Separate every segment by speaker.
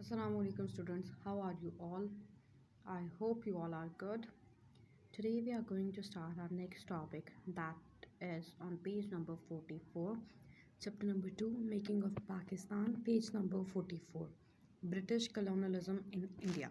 Speaker 1: Assalamu alaikum students, how are you all? I hope you all are good. Today we are going to start our next topic, that is on page number 44, chapter number 2, Making of Pakistan, page number 44, British colonialism in India.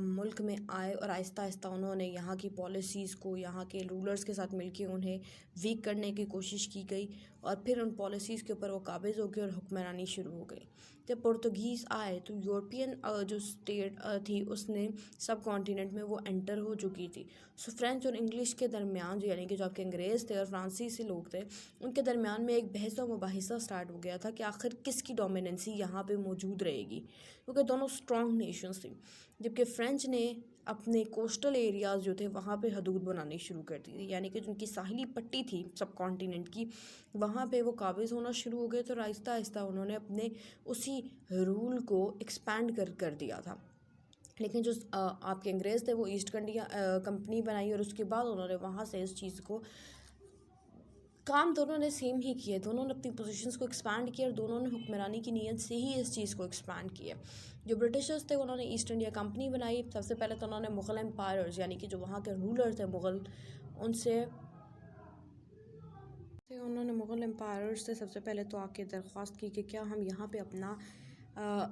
Speaker 1: ملک میں آئے اور آہستہ آہستہ انہوں نے یہاں کی policies کو یہاں کے رولرز کے ساتھ مل کے انہیں ویک کرنے کی کوشش کی گئی، اور پھر ان پالیسیز کے اوپر وہ قابض ہو گئے اور حکمرانی شروع ہو گئی۔ جب پرتگیز آئے تو یورپین جو اسٹیٹ تھی اس نے سب کانٹیننٹ میں وہ انٹر ہو چکی تھی۔ سو فرینچ اور انگلش کے درمیان جو یعنی کہ جو آپ کے انگریز تھے اور فرانسیسی لوگ تھے، ان کے درمیان میں ایک بحث و مباحثہ سٹارٹ ہو گیا تھا کہ آخر کس کی ڈومیننسی یہاں پہ موجود رہے گی، کیونکہ دونوں اسٹرانگ نیشنز تھیں۔ جبکہ فرینچ نے اپنے کوسٹل ایریاز جو تھے وہاں پہ حدود بنانی شروع کر دی تھی، یعنی کہ جن کی ساحلی پٹی تھی سب کانٹیننٹ کی، وہاں پہ وہ قابض ہونا شروع ہو گئے، تو آہستہ آہستہ انہوں نے اپنے اسی رول کو ایکسپینڈ کر دیا تھا۔ لیکن جو آپ کے انگریز تھے وہ ایسٹ انڈیا کمپنی بنائی، اور اس کے بعد انہوں نے وہاں سے اس چیز کو کام دونوں نے سیم ہی کیے، دونوں نے اپنی پوزیشنز کو ایکسپینڈ کیا، اور دونوں نے حکمرانی کی نیت سے ہی اس چیز کو ایکسپینڈ کیا۔ جو برٹشرز تھے انہوں نے ایسٹ انڈیا کمپنی بنائی۔ سب سے پہلے تو انہوں نے مغل امپائرز یعنی کہ جو وہاں کے رولر تھے مغل، انہوں نے مغل امپائرز سے سب سے پہلے تو آ کے درخواست کی کہ کیا ہم یہاں پہ اپنا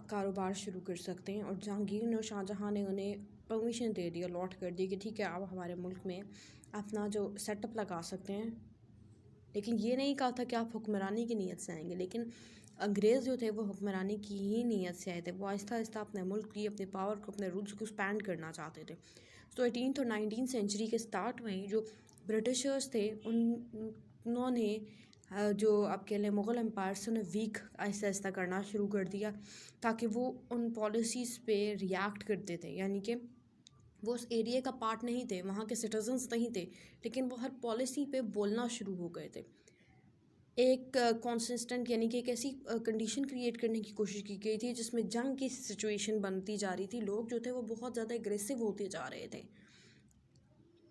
Speaker 1: کاروبار شروع کر سکتے ہیں، اور جہانگیر نے اور شاہ جہاں نے انہیں پرمیشن دے دی اور لاٹ کر دی کہ ٹھیک ہے آپ ہمارے ملک میں اپنا جو سیٹ اپ لگا سکتے ہیں، لیکن یہ نہیں کہا تھا کہ آپ حکمرانی کی نیت سے آئیں گے۔ لیکن انگریز جو تھے وہ حکمرانی کی ہی نیت سے آئے تھے، وہ آہستہ آہستہ اپنے ملک کی اپنے پاور کو اپنے رولز کو ایکسپینڈ کرنا چاہتے تھے۔ تو 18th اور 19th سینچری کے سٹارٹ میں ہی جو برٹشرز تھے انہوں نے جو آپ کے لیے مغل امپائر سے انہیں ویک آہستہ آہستہ کرنا شروع کر دیا، تاکہ وہ ان پالیسیز پہ ریاکٹ کرتے تھے، یعنی کہ وہ اس ایریے کا پارٹ نہیں تھے، وہاں کے سٹیزنز نہیں تھے، لیکن وہ ہر پالیسی پہ بولنا شروع ہو گئے تھے۔ ایک کانسسٹنٹ یعنی کہ ایک ایسی کنڈیشن کریٹ کرنے کی کوشش کی گئی تھی جس میں جنگ کی سچویشن بنتی جا رہی تھی، لوگ جو تھے وہ بہت زیادہ اگریسو ہوتے جا رہے تھے،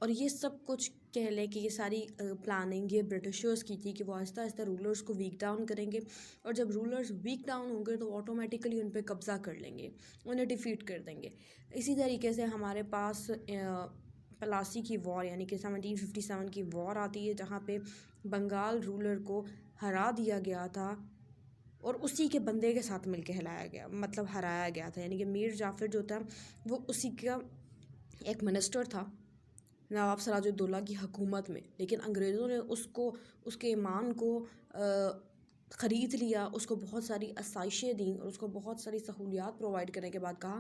Speaker 1: اور یہ سب کچھ کہہ لیں کہ یہ ساری پلاننگ یہ برٹشرز کی تھی کہ وہ آہستہ آہستہ رولرز کو ویک ڈاؤن کریں گے، اور جب رولرز ویک ڈاؤن ہوں گے تو آٹومیٹیکلی ان پہ قبضہ کر لیں گے، انہیں ڈیفیٹ کر دیں گے۔ اسی طریقے سے ہمارے پاس پلاسی کی وار یعنی کہ 1757 کی وار آتی ہے، جہاں پہ بنگال رولر کو ہرا دیا گیا تھا اور اسی کے بندے کے ساتھ مل کے ہرایا گیا تھا، یعنی کہ میر جعفر جو تھا وہ اسی کا ایک منسٹر تھا نواب سراج الدولہ کی حکومت میں، لیکن انگریزوں نے اس کے ایمان کو خرید لیا، اس کو بہت ساری آسائشیں دیں اور اس کو بہت ساری سہولیات پرووائڈ کرنے کے بعد کہا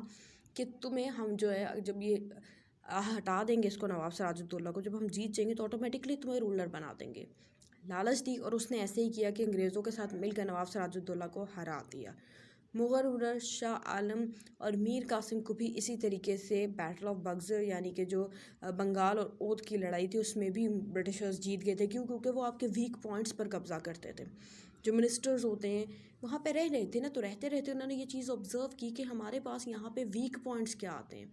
Speaker 1: کہ تمہیں ہم جو ہے جب یہ ہٹا دیں گے اس کو نواب سراج الدولہ کو، جب ہم جیت جائیں گے تو آٹومیٹکلی تمہیں رولر بنا دیں گے، لالچ دی، اور اس نے ایسے ہی کیا کہ انگریزوں کے ساتھ مل کر نواب سراج الدولہ کو ہرا دیا۔ مغل رولر شاہ عالم اور میر قاسم کو بھی اسی طریقے سے بیٹل آف بگزر یعنی کہ جو بنگال اور اودھ کی لڑائی تھی اس میں بھی برٹشرز جیت گئے تھے، کیونکہ وہ آپ کے ویک پوائنٹس پر قبضہ کرتے تھے۔ جو منسٹرز ہوتے ہیں وہاں پہ رہ رہے تھے نا، تو رہتے رہتے انہوں نے یہ چیز آبزرو کی کہ ہمارے پاس یہاں پہ ویک پوائنٹس کیا آتے ہیں،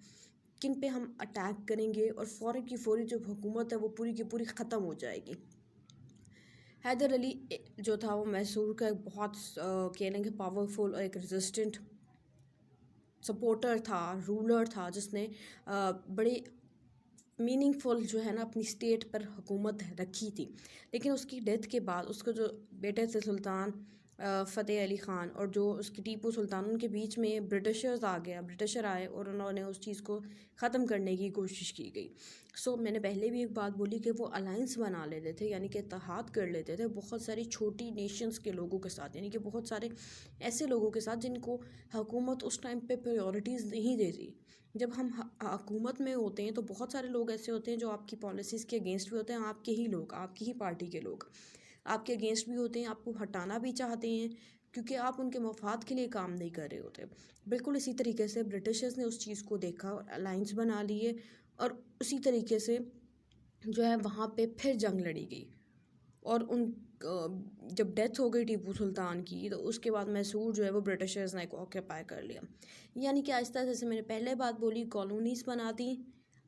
Speaker 1: کن پہ ہم اٹیک کریں گے، اور فوری کی فوری جو حکومت ہے وہ پوری کی پوری ختم ہو جائے گی۔ حیدر علی جو تھا وہ میسور کا ایک بہت کہنے کے پاورفل اور ایک ریزسٹنٹ سپورٹر تھا، رولر تھا، جس نے بڑی میننگ فل جو ہے نا اپنی اسٹیٹ پر حکومت رکھی تھی۔ لیکن اس کی ڈیتھ کے بعد اس کو جو بیٹے تھے سلطان فتح علی خان اور جو اس کی ٹیپو سلطان، ان کے بیچ میں برٹشر آئے اور انہوں نے اس چیز کو ختم کرنے کی کوشش کی گئی۔ میں نے پہلے بھی ایک بات بولی کہ وہ الائنس بنا لیتے تھے، یعنی کہ اتحاد کر لیتے تھے بہت ساری چھوٹی نیشنز کے لوگوں کے ساتھ، یعنی کہ بہت سارے ایسے لوگوں کے ساتھ جن کو حکومت اس ٹائم پہ پریورٹیز نہیں دیتی۔ جب ہم حکومت میں ہوتے ہیں تو بہت سارے لوگ ایسے ہوتے ہیں جو آپ کی پالیسیز کے اگینسٹ بھی ہوتے ہیں، آپ کے ہی لوگ، آپ کی ہی پارٹی کے لوگ آپ کے اگینسٹ بھی ہوتے ہیں، آپ کو ہٹانا بھی چاہتے ہیں کیونکہ آپ ان کے مفاد کے لیے کام نہیں کر رہے ہوتے۔ بالکل اسی طریقے سے برٹشرز نے اس چیز کو دیکھا اور الائنس بنا لیے، اور اسی طریقے سے جو ہے وہاں پہ پھر جنگ لڑی گئی، اور جب ڈیتھ ہو گئی ٹیپو سلطان کی تو اس کے بعد میسور جو ہے وہ برٹشرز نے آکوپائی کر لیا، یعنی کہ آہستہ جیسے میں نے پہلے بات بولی کالونیز بنا دی،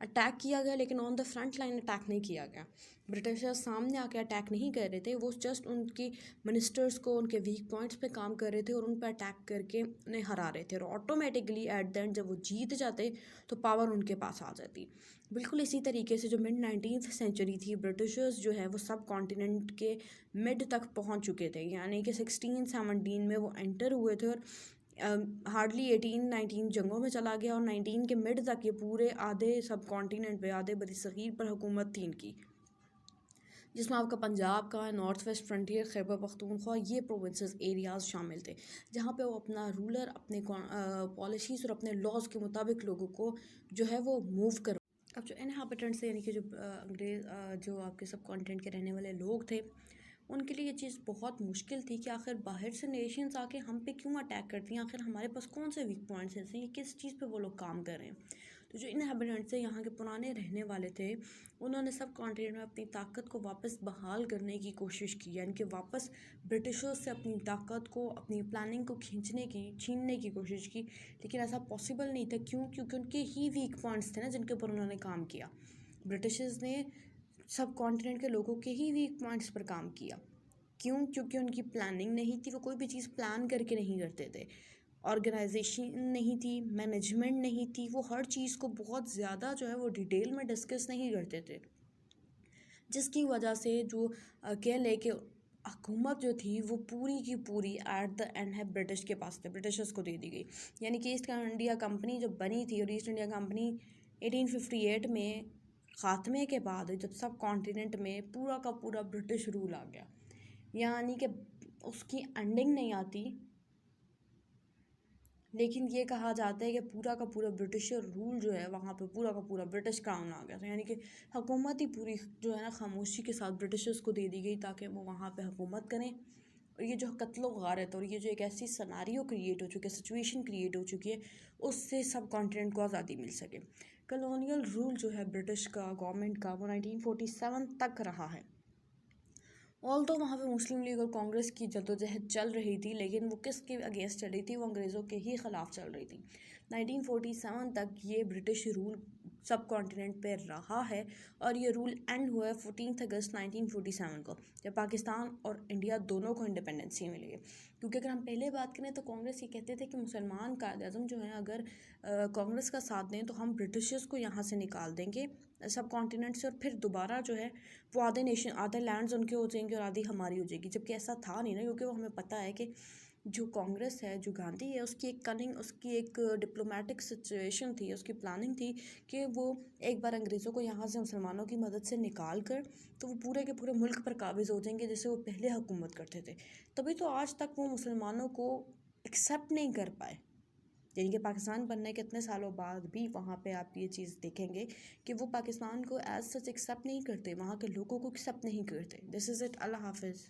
Speaker 1: اٹیک کیا گیا، لیکن آن دا فرنٹ لائن اٹیک نہیں کیا گیا۔ برٹشرز سامنے آ کے اٹیک نہیں کر رہے تھے، وہ جسٹ ان کی منسٹرز کو ان کے ویک پوائنٹس پہ کام کر رہے تھے اور ان پہ اٹیک کر کے انہیں ہرا رہے تھے، اور آٹومیٹکلی ایٹ دا اینڈ جب وہ جیت جاتے تو پاور ان کے پاس آ جاتی۔ بالکل اسی طریقے سے جو مڈ 19th سینچری تھی، برٹشرز جو ہے وہ سب کانٹیننٹ کے مڈ تک پہنچ چکے تھے، یعنی کہ 1617 میں وہ انٹر ہوئے تھے، اور ہارڈلی 18-19 جنگوں میں چلا گیا، اور 19 کے مڈ تک یہ پورے آدھے سب کانٹیننٹ پہ، آدھے بر صغیر پر حکومت تھی ان کی، جس میں آپ کا پنجاب کا north west frontier, Khyber Pakhtunkhwa, یہ پروونسز ایریاز شامل تھے، جہاں پہ وہ اپنا رولر اپنے پالیسیز اور اپنے لاز کے مطابق لوگوں کو جو ہے وہ موو کر. اب جو انہیبیٹنٹس یعنی کہ جو انگریز جو آپ کے سب کانٹیننٹ کے رہنے والے لوگ تھے، ان کے لیے یہ چیز بہت مشکل تھی کہ آخر باہر سے نیشنز آ کے ہم پہ کیوں اٹیک کرتی ہیں، آخر ہمارے پاس کون سے ویک پوائنٹس ہیں، یہ کس چیز پہ وہ لوگ کام کر رہے ہیں. تو جو انہیبیٹنٹس تھے، یہاں کے پرانے رہنے والے تھے، انہوں نے سب کانٹیننٹ میں اپنی طاقت کو واپس بحال کرنے کی کوشش کی، یعنی کہ واپس برٹشرز سے اپنی طاقت کو، اپنی پلاننگ کو چھیننے کی کوشش کی. لیکن ایسا پاسبل نہیں تھا. کیونکہ ان کے ہی ویک پوائنٹس تھے نا جن کے اوپر انہوں نے کام کیا. برٹشرز نے سب کانٹیننٹ کے لوگوں کے ہی ویک پوائنٹس پر کام کیا. کیونکہ ان کی پلاننگ نہیں تھی، وہ کوئی بھی چیز پلان کر کے نہیں کرتے تھے، آرگنائزیشن نہیں تھی، مینجمنٹ نہیں تھی، وہ ہر چیز کو بہت زیادہ جو ہے وہ ڈیٹیل میں ڈسکس نہیں کرتے تھے، جس کی وجہ سے جو کہہ لے کہ حکومت جو تھی وہ پوری کی پوری ایٹ دا اینڈ ہے برٹش کے پاس تھے، برٹشرز کو دے دی گئی. یعنی کہ ایسٹ انڈیا کمپنی جو بنی تھی، اور ایسٹ انڈیا کمپنی 1858 میں خاتمے کے بعد جب سب کانٹیننٹ میں پورا کا پورا برٹش رول آ گیا، یعنی کہ اس کی اینڈنگ نہیں آتی، لیکن یہ کہا جاتا ہے کہ پورا کا پورا برٹشر رول جو ہے وہاں پہ پورا کا پورا برٹش کراؤن آ گیا تھا. یعنی کہ حکومت ہی پوری جو ہے نا خاموشی کے ساتھ برٹشرز کو دے دی گئی تاکہ وہ وہاں پہ حکومت کریں. اور یہ جو قتل و غارت اور یہ جو ایک ایسی سناریو کریٹ ہو چکی ہے، سچویشن کریٹ ہو چکی ہے، اس سے سب کانٹیننٹ کو آزادی مل سکے. کلونیل رول جو ہے برٹش کا گورنمنٹ کا، وہ 1947 تک رہا ہے. تو وہاں پہ مسلم لیگ اور کانگریس کی جدوجہد چل رہی تھی، لیکن وہ کس کے اگینسٹ چل رہی تھی؟ وہ انگریزوں کے ہی خلاف چل رہی تھی. 1947 تک یہ برٹش رول سب کانٹیننٹ پہ رہا ہے، اور یہ رول اینڈ ہوا ہے 14 اگست 1947 کو، جب پاکستان اور انڈیا دونوں کو انڈیپینڈنسی ملی ہے. کیونکہ اگر ہم پہلے بات کریں تو کانگریس یہ کہتے تھے کہ مسلمان قائد اعظم جو ہیں اگر کانگریس کا ساتھ دیں تو ہم برٹشرز کو یہاں سے نکال دیں گے سب کانٹیننٹ سے، اور پھر دوبارہ جو ہے وہ آدھے لینڈز ان کے ہو جائیں گے اور آدھی ہماری ہو جائے گی. جبکہ ایسا تھا نہیں نا، کیونکہ وہ ہمیں پتہ ہے کہ جو کانگریس ہے، جو گاندھی ہے، اس کی ایک کننگ، اس کی ایک ڈپلومیٹک سچویشن تھی، اس کی پلاننگ تھی کہ وہ ایک بار انگریزوں کو یہاں سے مسلمانوں کی مدد سے نکال کر تو وہ پورے کے پورے ملک پر قابض ہو جائیں گے جیسے وہ پہلے حکومت کرتے تھے. تبھی تو آج تک وہ مسلمانوں کو ایکسیپٹ نہیں کر پائے. یعنی کہ پاکستان بننے کے اتنے سالوں بعد بھی وہاں پہ آپ یہ چیز دیکھیں گے کہ وہ پاکستان کو ایز سچ ایکسیپٹ نہیں کرتے، وہاں کے لوگوں کو ایکسیپٹ نہیں کرتے. دس از اٹ. اللہ حافظ.